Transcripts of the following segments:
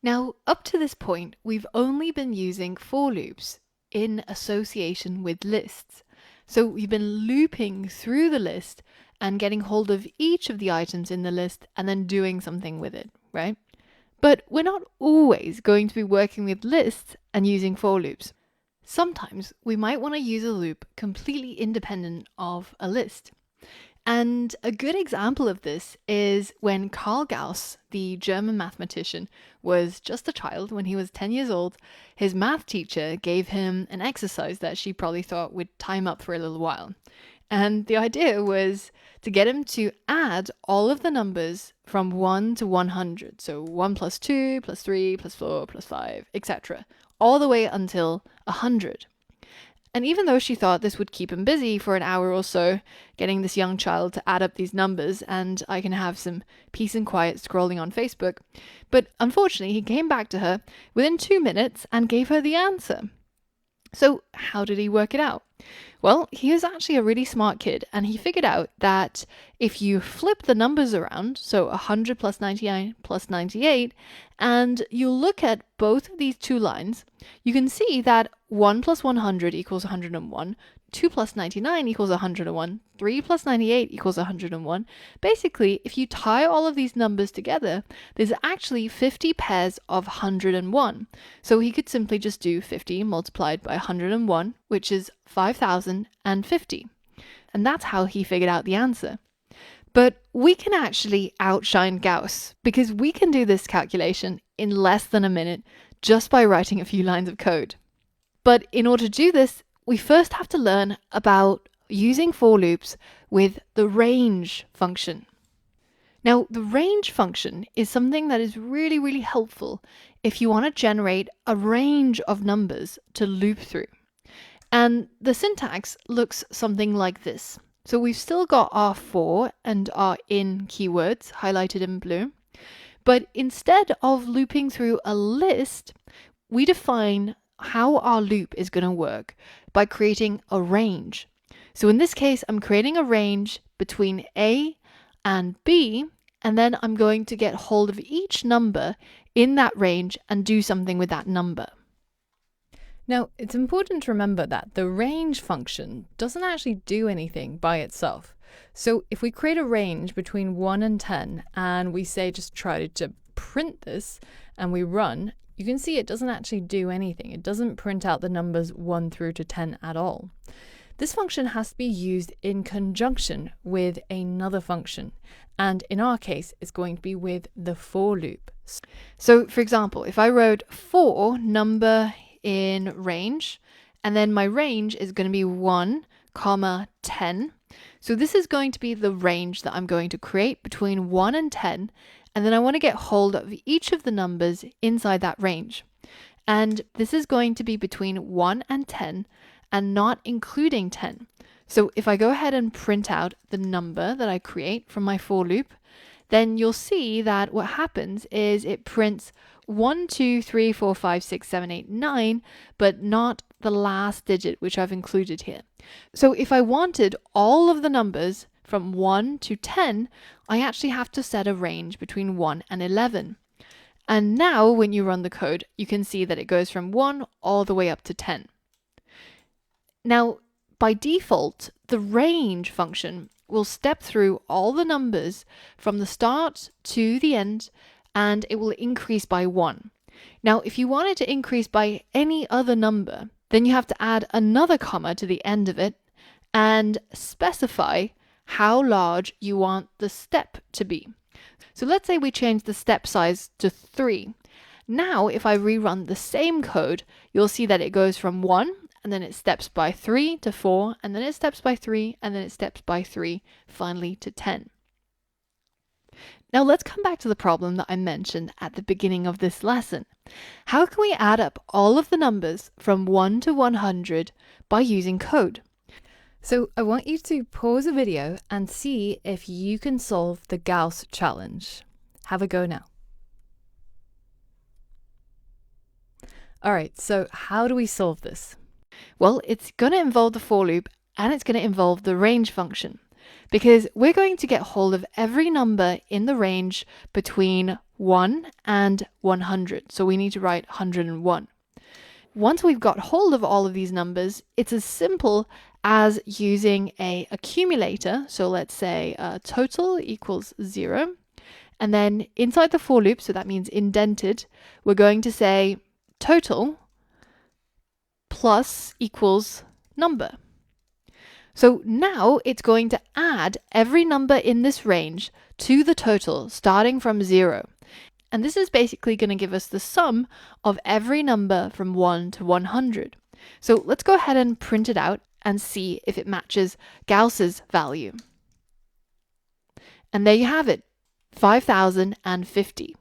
Now, up to this point, we've only been using for loops in association with lists. So we've been looping through the list and getting hold of each of the items in the list and then doing something with it, right? But we're not always going to be working with lists and using for loops. Sometimes we might want to use a loop completely independent of a list. And a good example of this is when Karl Gauss, the German mathematician, was just a child. When he was 10 years old, his math teacher gave him an exercise that she probably thought would tie him up for a little while. And the idea was to get him to add all of the numbers from 1 to 100. So 1 plus 2 plus 3 plus 4 plus 5, etc. All the way until 100. And even though she thought this would keep him busy for an hour or so, getting this young child to add up these numbers, and I can have some peace and quiet scrolling on Facebook, but unfortunately he came back to her within 2 minutes and gave her the answer. So how did he work it out? Well, he was actually a really smart kid, and he figured out that if you flip the numbers around, so 100 plus 99 plus 98, and you look at both of these two lines, you can see that 1 plus 100 equals 101, 2 plus 99 equals 101, 3 plus 98 equals 101. Basically, if you tie all of these numbers together, there's actually 50 pairs of 101. So he could simply just do 50 multiplied by 101, which is 5,050. And that's how he figured out the answer. But we can actually outshine Gauss because we can do this calculation in less than a minute just by writing a few lines of code. But in order to do this, we first have to learn about using for loops with the range function. Now, the range function is something that is really, really helpful if you want to generate a range of numbers to loop through. And the syntax looks something like this. So we've still got our for and our in keywords highlighted in blue. But instead of looping through a list, we define how our loop is going to work by creating a range. So in this case, I'm creating a range between A and B, and then I'm going to get hold of each number in that range and do something with that number. Now, it's important to remember that the range function doesn't actually do anything by itself. So if we create a range between 1 and 10, and we say just try to print this, and we run, you can see it doesn't actually do anything. It doesn't print out the numbers 1 through to 10 at all. This function has to be used in conjunction with another function. And in our case, it's going to be with the for loop. So for example, if I wrote for number in range, and then my range is going to be 1, 10. So this is going to be the range that I'm going to create between 1 and 10, and then I want to get hold of each of the numbers inside that range. And this is going to be between 1 and 10, and not including 10. So if I go ahead and print out the number that I create from my for loop, then you'll see that what happens is it prints 1, 2, 3, 4, 5, 6, 7, 8, 9, but not the last digit, which I've included here. So if I wanted all of the numbers from 1 to 10, I actually have to set a range between 1 and 11. And now when you run the code, you can see that it goes from 1 all the way up to 10. Now, by default, the range function will step through all the numbers from the start to the end, and it will increase by 1. Now, if you want it to increase by any other number, then you have to add another comma to the end of it and specify how large you want the step to be. So let's say we change the step size to 3. Now, if I rerun the same code, you'll see that it goes from 1, and then it steps by 3 to 4, and then it steps by 3, and then it steps by 3, finally to 10. Now let's come back to the problem that I mentioned at the beginning of this lesson. How can we add up all of the numbers from 1 to 100 by using code? So I want you to pause the video and see if you can solve the Gauss challenge. Have a go now. All right, so how do we solve this? Well, it's going to involve the for loop, and it's going to involve the range function, because we're going to get hold of every number in the range between 1, and 100. So we need to write 101. Once we've got hold of all of these numbers, it's as simple as using a accumulator. So let's say total equals 0. And then inside the for loop, so that means indented, we're going to say total plus equals number. So now it's going to add every number in this range to the total starting from 0. And this is basically going to give us the sum of every number from 1 to 100. So let's go ahead and print it out and see if it matches Gauss's value. And there you have it, 5050.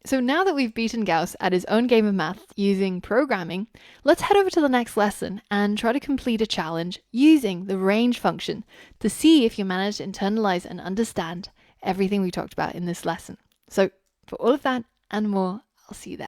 So now that we've beaten Gauss at his own game of math using programming, let's head over to the next lesson and try to complete a challenge using the range function to see if you manage to internalize and understand everything we talked about in this lesson. So for all of that and more, I'll see you there.